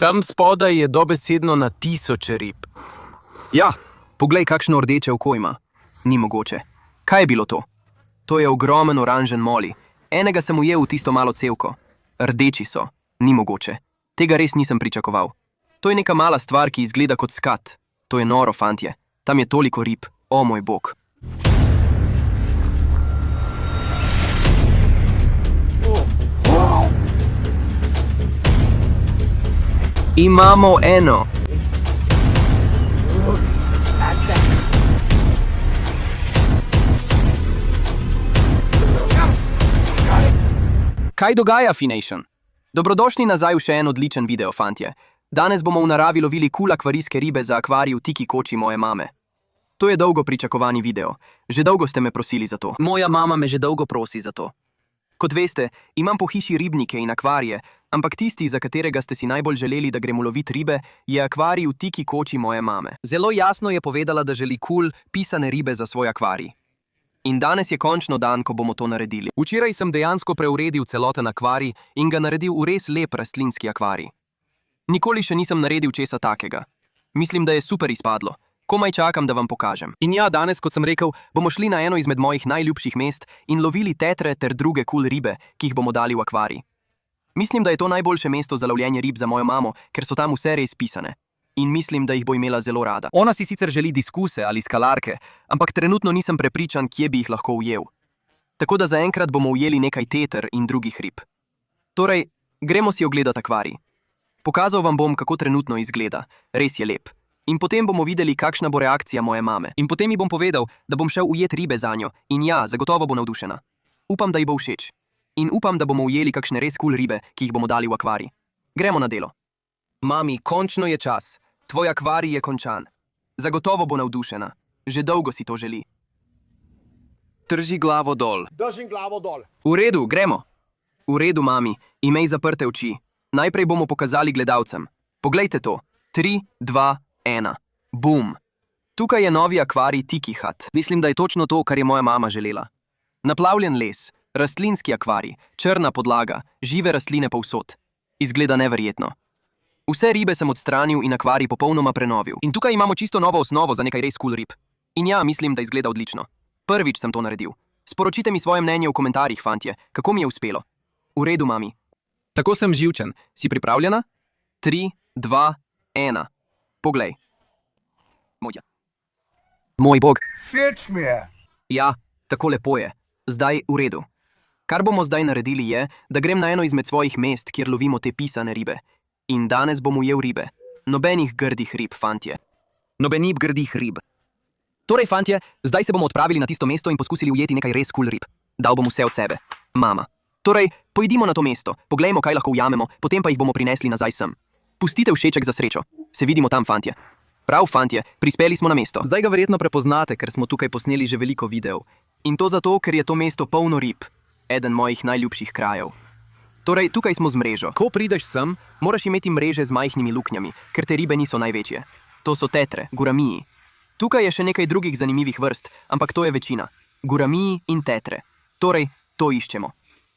Tam spodaj je dobesedno na tisoče rib. Ja, poglej, kakšno rdeče oko ima. Ni mogoče. Kaj je bilo to? To je ogromen oranžen moli. Enega sem ujel v tisto malo cevko. Rdeči so. Ni mogoče. Tega res nisem pričakoval. To je neka mala stvar, ki izgleda kot skat. To je noro, fantje. Tam je toliko rib. O moj bog. Imamo eno. Kaj dogaja, Fination? Dobrodošli nazaj v še en odličen video, fantje. Danes bomo v naravi lovili kul akvarijske ribe za akvarij v Tiki koči moje mame. To je dolgo pričakovani video. Že dolgo ste me prosili za to. Moja mama me že dolgo prosi za to. Kot veste, imam po hiši ribnike in akvarije, ampak tisti, za katerega ste si najbolj želeli, da gremo loviti ribe, je akvarij v Tiki koči moje mame. Zelo jasno je povedala, da želi kul, pisane ribe za svoj akvarij. In danes je končno dan, ko bomo to naredili. Včeraj sem dejansko preuredil celoten akvarij in ga naredil v res lep rastlinski akvarij. Nikoli še nisem naredil česa takega. Mislim, da je super izpadlo. Komaj čakam, da vam pokažem. In ja, danes, kot sem rekel, bomo šli na eno izmed mojih najljubših mest in lovili tetre ter druge kul ribe, ki jih bomo dali v akvarij. Mislim, da je to najboljše mesto za lovljenje rib za mojo mamo, ker so tam vse res pisane. In mislim, da jih bo imela zelo rada. Ona si sicer želi diskuse ali skalarke, ampak trenutno nisem prepričan, kje bi jih lahko ujel. Tako da zaenkrat bomo ujeli nekaj teter in drugih rib. Torej, gremo si ogledati akvarij. Pokazal vam bom, kako trenutno izgleda. Res je lep. In potem bomo videli, kakšna bo reakcija moje mame. In potem ji bom povedal, da bom šel ujet ribe za njo. In ja, zagotovo bo navdušena. Upam, da ji bo všeč. In upam, da bomo ujeli kakšne res kul ribe, ki jih bomo dali v akvarij. Gremo na delo. Mami, končno je čas. Tvoj akvarij je končan. Zagotovo bo navdušena. Že dolgo si to želi. Drži glavo dol. Držim glavo dol. V redu, gremo. V redu, mami. Imej zaprte oči. Najprej bomo pokazali gledalcem. Poglejte to. 3, 2, 1. Bum. Tukaj je novi akvarij Tiki Hut. Mislim, da je točno to, kar je moja mama želela. Naplavljen les, rastlinski akvarij, črna podlaga, žive rastline povsod. Izgleda neverjetno. Vse ribe sem odstranil in akvarij popolnoma prenovil. In tukaj imamo čisto novo osnovo za nekaj res kul rib. In ja, mislim, da izgleda odlično. Prvič sem to naredil. Sporočite mi svoje mnenje v komentarjih, fantje. Kako mi je uspelo? V redu, mami. Tako sem živčen. Si pripravljena? 3, 2, 1. Poglej. Moja. Moj bog. Všeč mi je. Ja, tako lepo je. Zdaj v redu. Kar bomo zdaj naredili je, da grem na eno izmed svojih mest, kjer lovimo te pisane ribe. In danes bom ujel ribe. Nobenih grdih rib, fantje. Nobenih grdih rib. Torej, fantje, zdaj se bomo odpravili na tisto mesto in poskusili ujeti nekaj res kul rib. Dal bom vse od sebe. Mama. Torej, pojdimo na to mesto, poglejmo, kaj lahko ujamemo, potem pa jih bomo prinesli nazaj sem. Pustite všeček za srečo. Se vidimo tam, fantje. Prav, fantje, prispeli smo na mesto. Zdaj ga verjetno prepoznate, ker smo tukaj posneli že veliko videov. In to zato, ker je to mesto polno rib. Eden mojih najljubših krajev. Torej, tukaj smo z mrežo. Ko prideš sem, moraš imeti mreže z majhnimi luknjami, ker te ribe niso največje. To so tetre, guramiji. Tukaj je še nekaj drugih zanimivih vrst, ampak to je večina. Guramiji in tetre. Torej, to iščemo.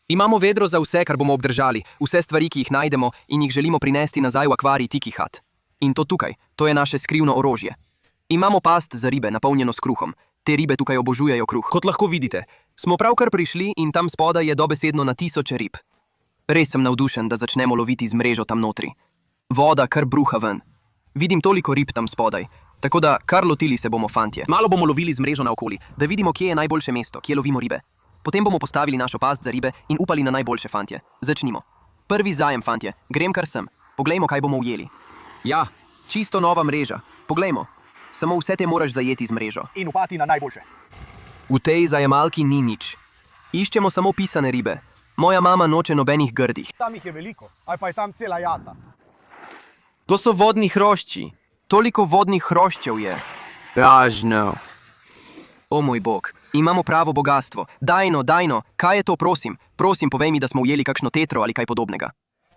Imamo vedro za vse, kar bomo obdržali, vse stvari, ki jih najdemo in jih želimo prinesti nazaj v akvarij Tiki Hut. In to tukaj, to je naše skrivno orožje. Imamo past za ribe, napolnjeno s kruhom. Te ribe tukaj obožujejo kruh. Kot lahko vidite, smo pravkar prišli in tam spodaj je dobesedno na tisoče rib. Res sem navdušen, da začnemo loviti z mrežo tam notri. Voda kar bruha ven. Vidim toliko rib tam spodaj, tako da kar lotili se bomo, fantje. Malo bomo lovili z mrežo naokoli, da vidimo, kje je najboljše mesto, kje lovimo ribe. Potem bomo postavili našo past za ribe in upali na najboljše, fantje. Začnimo. Prvi zajem, fantje. Grem kar sem. Poglejmo, kaj bomo ujeli. Ja, čisto nova mreža. Poglejmo. Samo vse te moraš zajeti z mrežo. In upati na najboljše. V tej zajemalki ni nič. Iščemo samo pisane ribe. Moja mama noče nobenih grdih. Tam jih je veliko, ali pa je tam cela jata. To so vodni hrošči. Toliko vodnih hroščev je. Lažno. O moj bog, imamo pravo bogastvo. Dajno, kaj je to, prosim? Prosim, povej mi, da smo ujeli kakšno tetro ali kaj podobnega.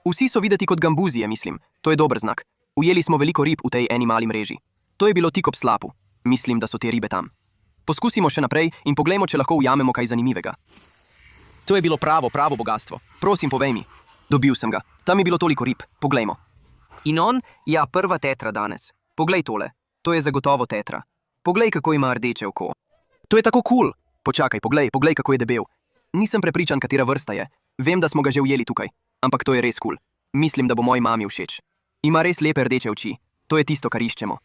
Vsi so videti kot gambuzije, mislim. To je dober znak. Ujeli smo veliko rib v tej eni mali mreži. To je bilo tik ob slapu. Mislim, da so te ribe tam. Poskusimo še naprej in poglejmo, če lahko ujamemo kaj zanimivega. To je bilo pravo bogastvo. Prosim, povej mi. Dobil sem ga. Tam je bilo toliko rib. Poglejmo. In on? Ja, prva tetra danes. Poglej tole. To je zagotovo tetra. Poglej, kako ima rdeče oko. To je tako kul. Počakaj, poglej, kako je debel. Nisem prepričan, katera vrsta je. Vem, da smo ga že ujeli tukaj. Ampak to je res kul. Mislim, da bo moji mami všeč. Ima res lepe rdeče oči. To je tisto, kar iščemo.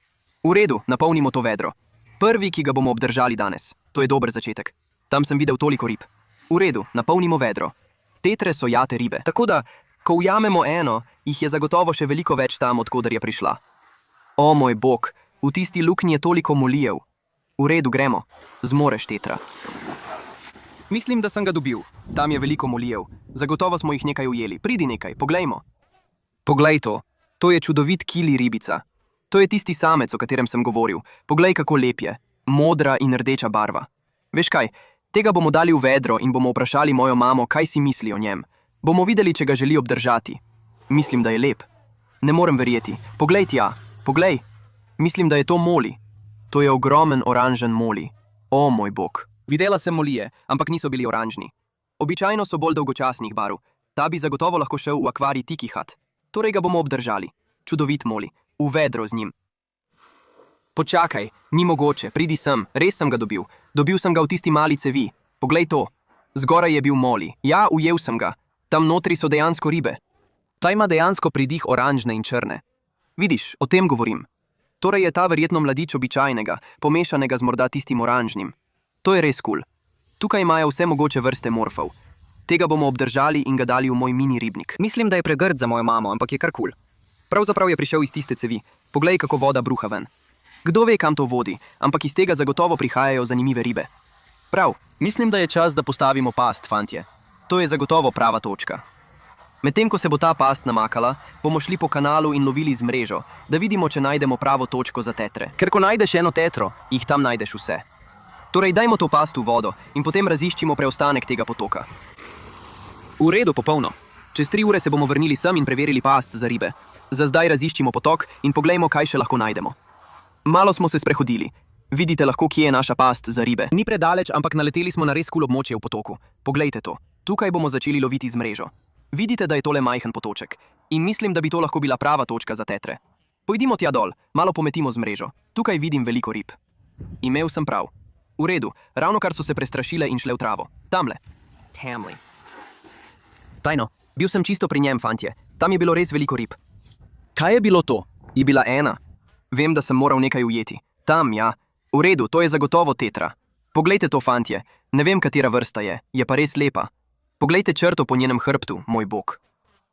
V redu, napolnimo to vedro. Prvi, ki ga bomo obdržali danes. To je dober začetek. Tam sem videl toliko rib. V redu, napolnimo vedro. Tetre so jate ribe. Tako da, ko ujamemo eno, jih je zagotovo še veliko več tam, odkoder je prišla. O moj bog, v tisti luknji je toliko molijev. V redu, gremo. Zmoreš, tetra. Mislim, da sem ga dobil. Tam je veliko molijev. Zagotovo smo jih nekaj ujeli. Pridi nekaj, poglejmo. Poglej to. To je čudovit kili ribica. To je tisti samec, o katerem sem govoril. Poglej, kako lep je. Modra in rdeča barva. Veš kaj, tega bomo dali v vedro in bomo vprašali mojo mamo, kaj si misli o njem. Bomo videli, če ga želi obdržati. Mislim, da je lep. Ne morem verjeti. Poglej tja. Poglej. Mislim, da je to moli. To je ogromen oranžen moli. O moj bog. Videla sem molije, ampak niso bili oranžni. Običajno so bolj dolgočasnih barv. Ta bi zagotovo lahko šel v akvarij Tiki Hat. Torej ga bomo obdržali. Čudovit moli. V vedro z njim. Počakaj, ni mogoče, pridi sem. Res sem ga dobil. Dobil sem ga v tisti mali cevi. Poglej to. Zgoraj je bil moli. Ja, ujel sem ga. Tam notri so dejansko ribe. Ta ima dejansko pridih oranžne in črne. Vidiš, o tem govorim. Torej je ta verjetno mladič običajnega, pomešanega z morda tistim oranžnim. To je res kul. Tukaj imajo vse mogoče vrste morfov. Tega bomo obdržali in ga dali v moj mini ribnik. Mislim, da je pregrd za mojo mamo, ampak je kar kul. Pravzaprav je prišel iz tiste cevi. Poglej, kako voda bruha ven. Kdo ve, kam to vodi, ampak iz tega zagotovo prihajajo zanimive ribe. Prav, mislim, da je čas, da postavimo past, fantje. To je zagotovo prava točka. Medtem ko se bo ta past namakala, bomo šli po kanalu in lovili z mrežo, da vidimo, če najdemo pravo točko za tetre. Ker ko najdeš eno tetro, jih tam najdeš vse. Torej, dajmo to past v vodo in potem raziščimo preostanek tega potoka. V redu, popolno. Čez 3 ure se bomo vrnili sem in preverili past za ribe. Za zdaj raziščimo potok in poglejmo, kaj še lahko najdemo. Malo smo se sprehodili. Vidite lahko, kje je naša past za ribe. Ni predaleč, ampak naleteli smo na res kul območje v potoku. Poglejte to. Tukaj bomo začeli loviti z mrežo. Vidite, da je tole majhen potoček. In mislim, da bi to lahko bila prava točka za tetre. Pojdimo tja dol, malo pometimo z mrežo. Tukaj vidim veliko rib. Imel sem prav. V redu, ravno kar so se prestrašile in šle v travo. Tamle. Tamli. Tajno, bil sem čisto pri njem, fantje. Tam je bilo res veliko rib. Kaj je bilo to? Je bila ena. Vem, da sem moral nekaj ujeti. Tam, ja. V redu, to je zagotovo tetra. Poglejte to, fantje. Ne vem, katera vrsta je pa res lepa. Poglejte črto po njenem hrbtu, moj bog.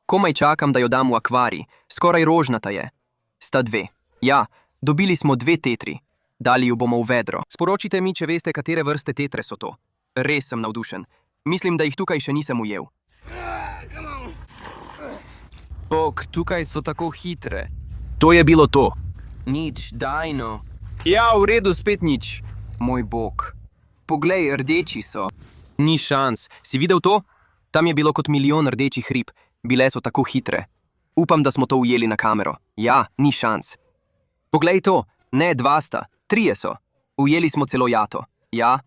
Komaj čakam, da jo dam v akvarij. Skoraj rožnata je. Sta 2. Ja, dobili smo 2 tetri. Dali ju bomo v vedro. Sporočite mi, če veste, katere vrste tetre so to. Res sem navdušen. Mislim, da jih tukaj še nisem ujel. Bog, tukaj so tako hitre. To je bilo to. Nič, dajno. Ja, v redu, spet nič. Moj bog. Poglej, rdeči so. Ni šans. Si videl to? Tam je bilo kot milijon rdečih rib. Bile so tako hitre. Upam, da smo to ujeli na kamero. Ja, ni šans. Poglej to. Ne, 2 sta. 3 so. Ujeli smo celo jato. Ja.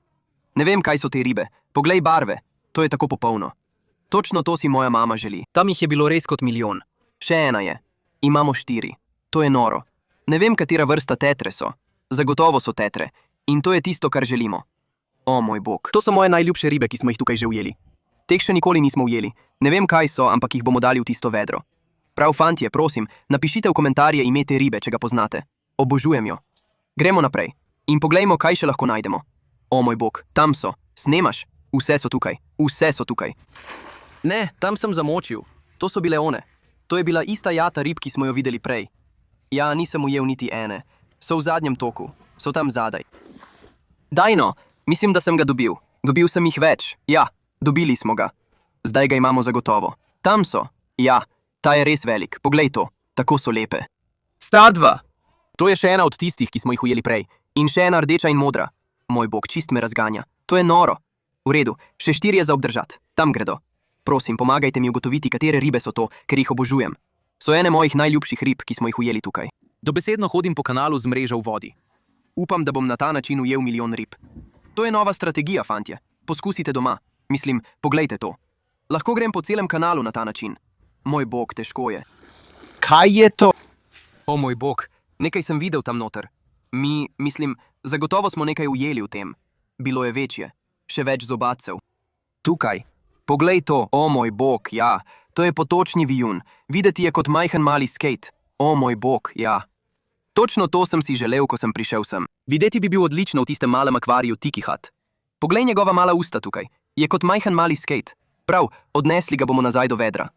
Ne vem, kaj so te ribe. Poglej barve. To je tako popolno. Točno to si moja mama želi. Tam jih je bilo res kot milijon. Še ena je. Imamo 4. To je noro. Ne vem, katera vrsta tetre so. Zagotovo so tetre. In to je tisto, kar želimo. O moj bog. To so moje najljubše ribe, ki smo jih tukaj že ujeli. Teh še nikoli nismo ujeli. Ne vem, kaj so, ampak jih bomo dali v tisto vedro. Prav, fantje, prosim, napišite v komentarje ime te ribe, če ga poznate. Obožujem jo. Gremo naprej. In poglejmo, kaj še lahko najdemo. O moj bog, tam so. Snemaš? Vse so tukaj. Vse so tukaj. Ne, tam sem zamočil. To so bile one. To je bila ista jata rib, ki smo jo videli prej. Ja, nisem ujel niti ene. So v zadnjem toku. So tam zadaj. Dajno, mislim, da sem ga dobil. Dobil sem jih več. Ja, dobili smo ga. Zdaj ga imamo zagotovo. Tam so. Ja, ta je res velik. Poglej to. Tako so lepe. Sta 2. To je še ena od tistih, ki smo jih ujeli prej. In še ena rdeča in modra. Moj bog, čist me razganja. To je noro. V redu, še 4 je za obdržat. Tam gredo. Prosim, pomagajte mi ugotoviti, katere ribe so to, ker jih obožujem. So ene mojih najljubših rib, ki smo jih ujeli tukaj. Dobesedno hodim po kanalu z mrežo v vodi. Upam, da bom na ta način ujel milijon rib. To je nova strategija, fantje. Poskusite doma. Mislim, poglejte to. Lahko grem po celem kanalu na ta način. Moj bog, težko je. Kaj je to? O moj bog, nekaj sem videl tam noter. Mislim, zagotovo smo nekaj ujeli v tem. Bilo je večje, še več zobatcev. Tukaj. Poglej to, o moj bog, ja. To je potočni vijun. Videti je kot majhen mali skate. O moj bog, ja. Točno to sem si želel, ko sem prišel sem. Videti bi bil odlično v tistem malem akvariju Tiki Hut. Poglej njegova mala usta tukaj. Je kot majhen mali skate. Prav, odnesli ga bomo nazaj do vedra.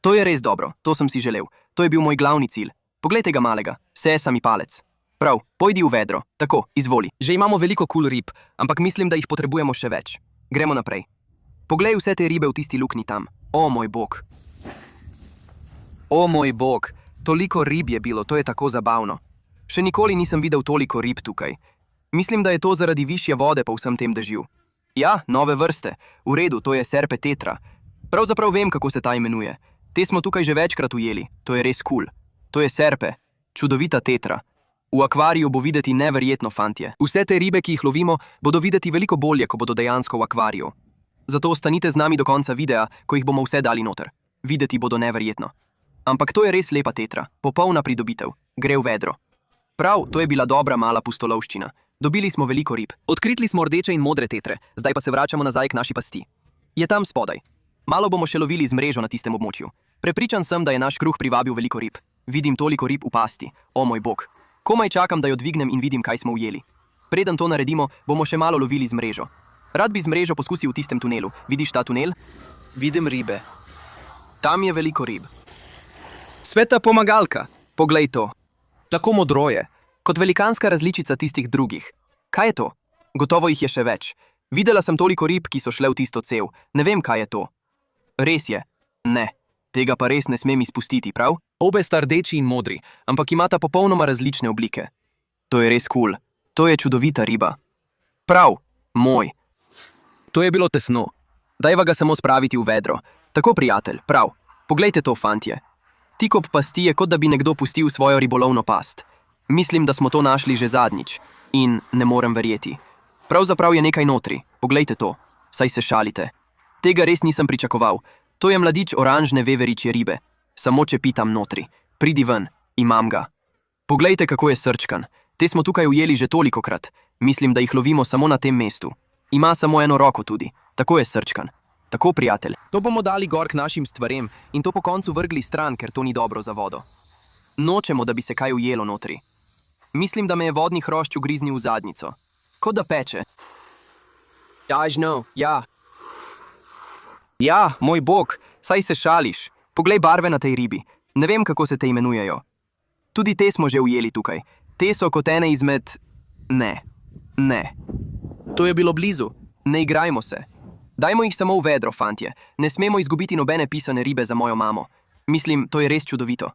To je res dobro, to sem si želel. To je bil moj glavni cilj. Poglej tega malega, sesa mi palec. Prav, pojdi v vedro. Tako, izvoli. Že imamo veliko cool rib, ampak mislim, da jih potrebujemo še več. Gremo naprej. Poglej vse te ribe v tisti luknji tam. O moj bog. O moj bog, toliko rib je bilo, to je tako zabavno. Še nikoli nisem videl toliko rib tukaj. Mislim, da je to zaradi višje vode po vsem tem dežju. Ja, nove vrste. V redu, to je serpe tetra. Pravzaprav vem, kako se ta imenuje. Te smo tukaj že večkrat ujeli. To je res cool. To je serpe. Čudovita tetra. V akvariju bo videti neverjetno, fantje. Vse te ribe, ki jih lovimo, bodo videti veliko bolje, ko bodo dejansko v akvariju. Zato ostanite z nami do konca videa, ko jih bomo vse dali noter. Videti bodo neverjetno. Ampak to je res lepa tetra. Popolna pridobitev. Gre v vedro. Prav, to je bila dobra mala pustolovščina. Dobili smo veliko rib. Odkrili smo rdeče in modre tetre, zdaj pa se vračamo nazaj k naši pasti. Je tam spodaj. Malo bomo še lovili z mrežo na tistem območju. Prepričan sem, da je naš kruh privabil veliko rib. Vidim toliko rib v pasti. O moj bog. Komaj čakam, da jo dvignem in vidim, kaj smo ujeli. Preden to naredimo, bomo še malo lovili z mrežo. Rad bi z mrežo poskusil v tistem tunelu. Vidiš ta tunel? Vidim ribe. Tam je veliko rib. Sveta pomagalka. Poglej to. Tako modro je. Kot velikanska različica tistih drugih. Kaj je to? Gotovo jih je še več. Videla sem toliko rib, ki so šle v tisto cev. Ne vem, kaj je to. Res je. Ne. Tega pa res ne smem izpustiti, prav? Obe sta rdeči in modri, ampak imata popolnoma različne oblike. To je res cool. To je čudovita riba. Prav. Moj. To je bilo tesno. Dajva ga samo spraviti v vedro. Tako, prijatelj, prav. Poglejte to, fantje. Tik ob pasti je, kot da bi nekdo pustil svojo ribolovno past. Mislim, da smo to našli že zadnjič. In ne morem verjeti. Pravzaprav je nekaj notri. Poglejte to. Saj se šalite. Tega res nisem pričakoval. To je mladič oranžne veveričje ribe. Samo če pitam notri. Pridi ven. Imam ga. Poglejte, kako je srčkan. Te smo tukaj ujeli že tolikokrat. Mislim, da jih lovimo samo na tem mestu. Ima samo eno roko tudi. Tako je srčkan. Tako, prijatelj. To bomo dali gor k našim stvarem in to po koncu vrgli stran, ker to ni dobro za vodo. Nočemo, da bi se kaj ujelo notri. Mislim, da me je vodni hrošč ugriznil v zadnjico. Kot da peče. Tažno, ja. Ja, moj bog, saj se šališ. Poglej barve na tej ribi. Ne vem, kako se te imenujejo. Tudi te smo že ujeli tukaj. Te so kot ene izmed... Ne. To je bilo blizu. Ne igrajmo se. Dajmo jih samo v vedro, fantje. Ne smemo izgubiti nobene pisane ribe za mojo mamo. Mislim, to je res čudovito.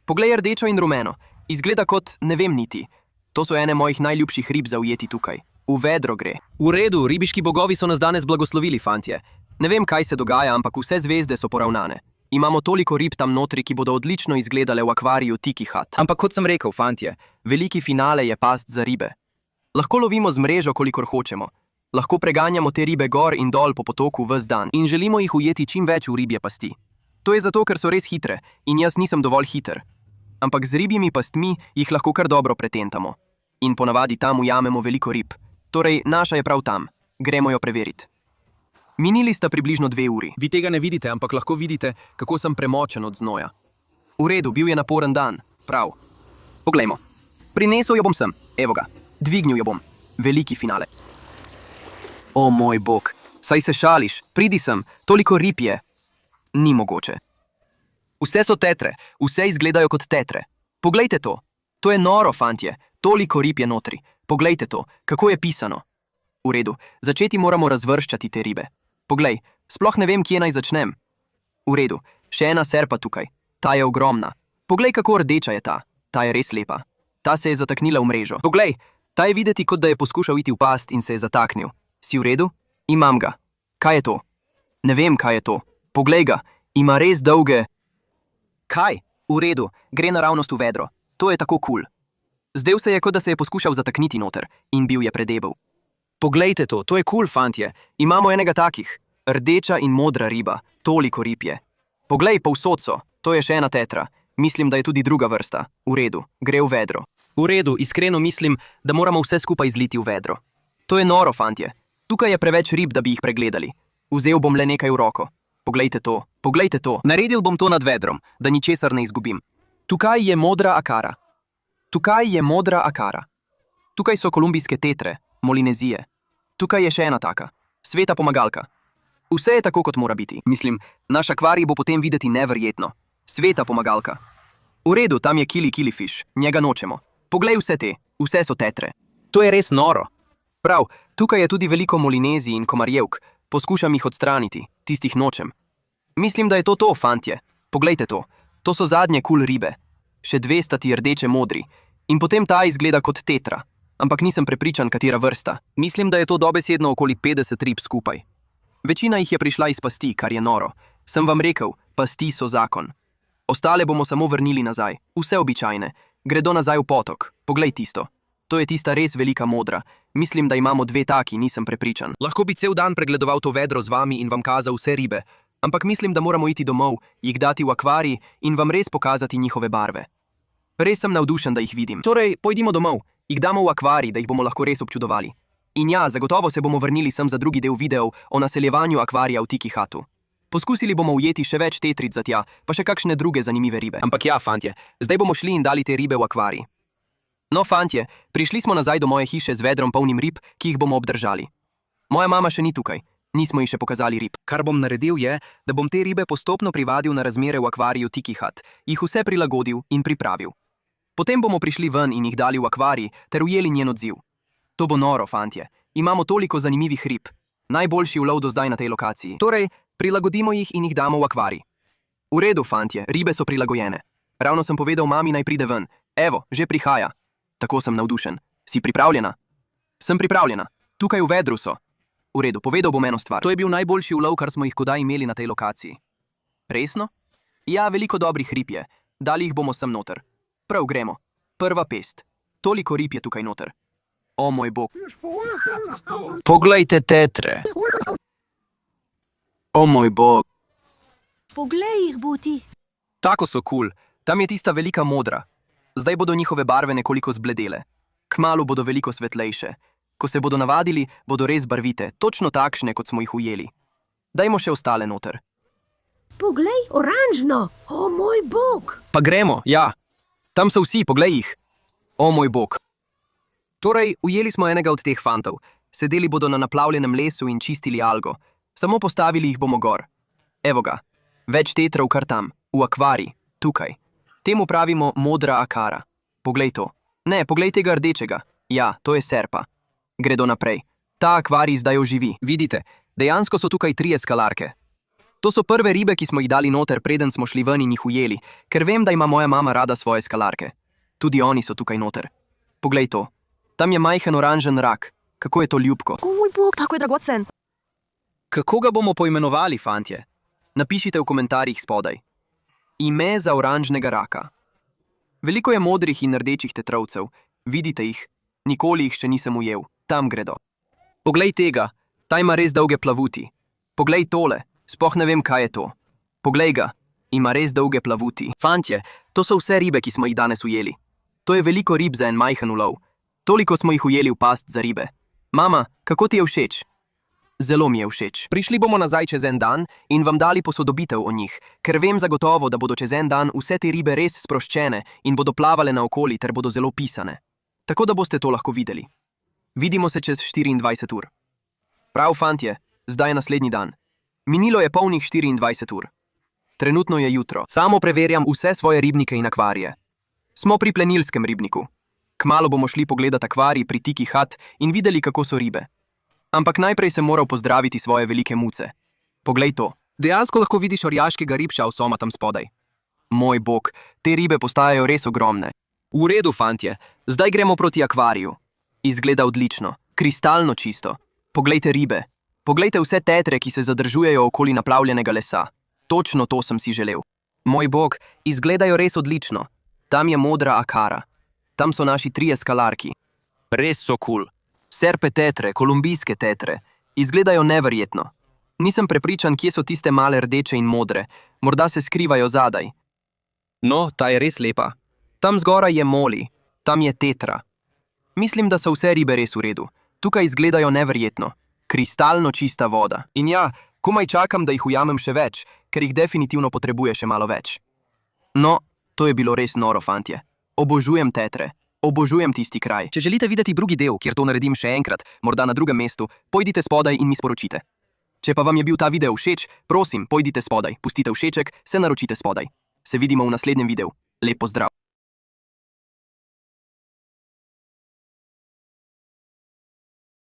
Poglej rdečo in rumeno. Izgleda kot, ne vem niti. To so ene mojih najljubših rib za ujeti tukaj. V vedro gre. V redu, ribiški bogovi so nas danes blagoslovili, fantje. Ne vem, kaj se dogaja, ampak vse zvezde so poravnane. Imamo toliko rib tam notri, ki bodo odlično izgledale v akvariju Tiki Hut. Ampak kot sem rekel, fantje, veliki finale je past za ribe. Lahko lovimo z mrežo, kolikor hočemo. Lahko preganjamo te ribe gor in dol po potoku ves dan in želimo jih ujeti čim več v ribje pasti. To je zato, ker so res hitre in jaz nisem dovolj hiter. Ampak z ribjimi pastmi jih lahko kar dobro pretentamo. In ponavadi tam ujamemo veliko rib. Torej, naša je prav tam. Gremo jo preveriti. Minili sta približno 2 uri. Vi tega ne vidite, ampak lahko vidite, kako sem premočen od znoja. V redu, bil je naporen dan. Prav. Poglejmo. Prinesel jo bom sem. Evo ga. Dvignil jo bom. Veliki finale. O moj bog. Saj se šališ. Pridi sem. Toliko rib je. Ni mogoče. Vse so tetre. Vse izgledajo kot tetre. Poglejte to. To je noro, fantje. Toliko rib je notri. Poglejte to. Kako je pisano. V redu. Začeti moramo razvrščati te ribe. Poglej. Sploh ne vem, kje naj začnem. V redu. Še ena serpa tukaj. Ta je ogromna. Poglej, kako rdeča je ta. Ta je res lepa. Ta se je zataknila v mrežo. Poglej. Ta je videti, kot da je poskušal iti v past in se je zataknil. Si v redu? Imam ga. Kaj je to? Ne vem, kaj je to. Poglej ga. Ima res dolge... Kaj? V redu. Gre naravnost v vedro. To je tako cool. Zdel se je, kot da se je poskušal zatakniti noter in bil je predebel. Poglejte to. To je cool, fantje. Imamo enega takih. Rdeča in modra riba. Toliko rib je. Poglej, povsod so. To je še ena tetra. Mislim, da je tudi druga vrsta. V redu, gre v vedro. V redu, iskreno mislim, da moramo vse skupaj zliti v vedro. To je noro, fantje. Tukaj je preveč rib, da bi jih pregledali. Vzel bom le nekaj v roko. Poglejte to, poglejte to. Naredil bom to nad vedrom, da ničesar ne izgubim. Tukaj je modra akara. Tukaj je modra akara. Tukaj so kolumbijske tetre, molinezije. Tukaj je še ena taka. Sveta pomagalka. Vse je tako, kot mora biti. Mislim, naš akvarij bo potem videti neverjetno. Sveta pomagalka. V redu, tam je kili fish, njega nočemo. Poglej vse te, vse so tetre. To je res noro. Prav, tukaj je tudi veliko molinezij in komarjevk. Poskušam jih odstraniti, tistih nočem. Mislim, da je to, fantje. Poglejte to. To so zadnje ribe. Še dve sta ti rdeče modri. In potem ta izgleda kot tetra. Ampak nisem prepričan, katera vrsta. Mislim, da je to dobesedno okoli 50 rib skupaj. Večina jih je prišla iz pasti, kar je noro. Sem vam rekel, pasti so zakon. Ostale bomo samo vrnili nazaj. Vse običajne. Gredo nazaj v potok. Poglej tisto. To je tista res velika modra. Mislim, da imamo dve taki, nisem prepričan. Lahko bi cel dan pregledoval to vedro z vami in vam kazal vse ribe. Ampak mislim, da moramo iti domov, jih dati v akvarij in vam res pokazati njihove barve. Res sem navdušen, da jih vidim. Torej, pojdimo domov, jih damo v akvarij, da jih bomo lahko res občudovali. In ja, zagotovo se bomo vrnili sem za drugi del videov o naseljevanju akvarija v Tiki Hatu. Poskusili bomo ujeti še več tetric za tja, pa še kakšne druge zanimive ribe. Ampak ja, fantje, zdaj bomo šli in dali te ribe v akvarij. No, fantje, prišli smo nazaj do moje hiše z vedrom polnim rib, ki jih bomo obdržali. Moja mama še ni tukaj, nismo ji še pokazali rib. Kar bom naredil je, da bom te ribe postopno privadil na razmere v akvariju Tiki Hat, jih vse prilagodil in pripravil. Potem bomo prišli ven in jih dali v akvarij ter ujeli njen odziv. To bo noro, fantje. Imamo toliko zanimivih rib. Najboljši ulov do zdaj na tej lokaciji. Torej, prilagodimo jih in jih damo v akvarij. V redu, fantje, ribe so prilagojene. Ravno sem povedal mami, naj pride ven. Evo, že prihaja. Tako sem navdušen. Si pripravljena? Sem pripravljena. Tukaj v vedru so. V redu, povedal bom eno stvar. To je bil najboljši ulov, kar smo jih kdaj imeli na tej lokaciji. Resno? Ja, veliko dobrih rib je. Dali jih bomo sem noter. Prav gremo. Prva pest. Toliko rib je tukaj noter. O moj bog. Poglejte tetre. O moj bog. Poglej jih, Buti. Tako so cool. Tam je tista velika modra. Zdaj bodo njihove barve nekoliko zbledele. Kmalu bodo veliko svetlejše. Ko se bodo navadili, bodo res barvite, točno takšne, kot smo jih ujeli. Dajmo še ostale noter. Poglej, oranžno. O moj bog. Pa gremo, ja. Tam so vsi, poglej jih. O moj bog. Torej, ujeli smo enega od teh fantov. Sedeli bodo na naplavljenem lesu in čistili algo. Samo postavili jih bomo gor. Evo ga. Več tetrov kar tam, v akvarij, tukaj. Temu pravimo modra akara. Poglej to. Ne, poglej tega rdečega. Ja, to je serpa. Gredo naprej. Ta akvarij zdaj oživi. Vidite, dejansko so tukaj 3 skalarke. To so prve ribe, ki smo jih dali noter, preden smo šli ven in jih ujeli, ker vem, da ima moja mama rada svoje skalarke. Tudi oni so tukaj noter. Poglej to. Tam je majhen oranžen rak. Kako je to ljubko. O moj bog, tako je dragocen. Kako ga bomo poimenovali, fantje? Napišite v komentarjih spodaj. Ime za oranžnega raka. Veliko je modrih in rdečih tetrovcev. Vidite jih? Nikoli jih še nisem ujel. Tam gredo. Poglej tega. Ta ima res dolge plavuti. Poglej tole. Sploh ne vem, kaj je to. Poglej ga. Ima res dolge plavuti. Fantje, to so vse ribe, ki smo jih danes ujeli. To je veliko rib za en majhen ulov. Toliko smo jih ujeli v past za ribe. Mama, kako ti je všeč? Zelo mi je všeč. Prišli bomo nazaj čez en dan in vam dali posodobitev o njih, ker vem zagotovo, da bodo čez en dan vse te ribe res sproščene in bodo plavale naokoli ter bodo zelo pisane. Tako da boste to lahko videli. Vidimo se čez 24 ur. Prav, fantje, zdaj je naslednji dan. Minilo je polnih 24 ur. Trenutno je jutro. Samo preverjam vse svoje ribnike in akvarije. Smo pri plenilskem ribniku. Kmalu bomo šli pogledat akvarij pri Tiki Hat in videli, kako so ribe. Ampak najprej sem moral pozdraviti svoje velike muce. Poglej to. Dejansko lahko vidiš orjaškega ribša vsoma tam spodaj. Moj bog, te ribe postajajo res ogromne. V redu, fantje, zdaj gremo proti akvariju. Izgleda odlično, kristalno čisto. Poglejte ribe. Poglejte vse tetre, ki se zadržujejo okoli naplavljenega lesa. Točno to sem si želel. Moj bog, izgledajo res odlično. Tam je modra akara. Tam so naši 3 skalarki. Res so cool. Serpe tetre, kolumbijske tetre. Izgledajo neverjetno. Nisem prepričan, kje so tiste male rdeče in modre. Morda se skrivajo zadaj. No, ta je res lepa. Tam zgoraj je Moli, tam je Tetra. Mislim, da so vse ribe res v redu. Tukaj izgledajo neverjetno. Kristalno čista voda. In ja, komaj čakam, da jih ujamem še več, ker jih definitivno potrebuje še malo več. No, to je bilo res noro, fantje. Obožujem tetre. Obožujem tisti kraj. Če želite videti drugi del, kjer to naredim še enkrat, morda na drugem mestu, pojdite spodaj in mi sporočite. Če pa vam je bil ta video všeč, prosim, pojdite spodaj, pustite všeček, se naročite spodaj. Se vidimo v naslednjem videu. Lep pozdrav!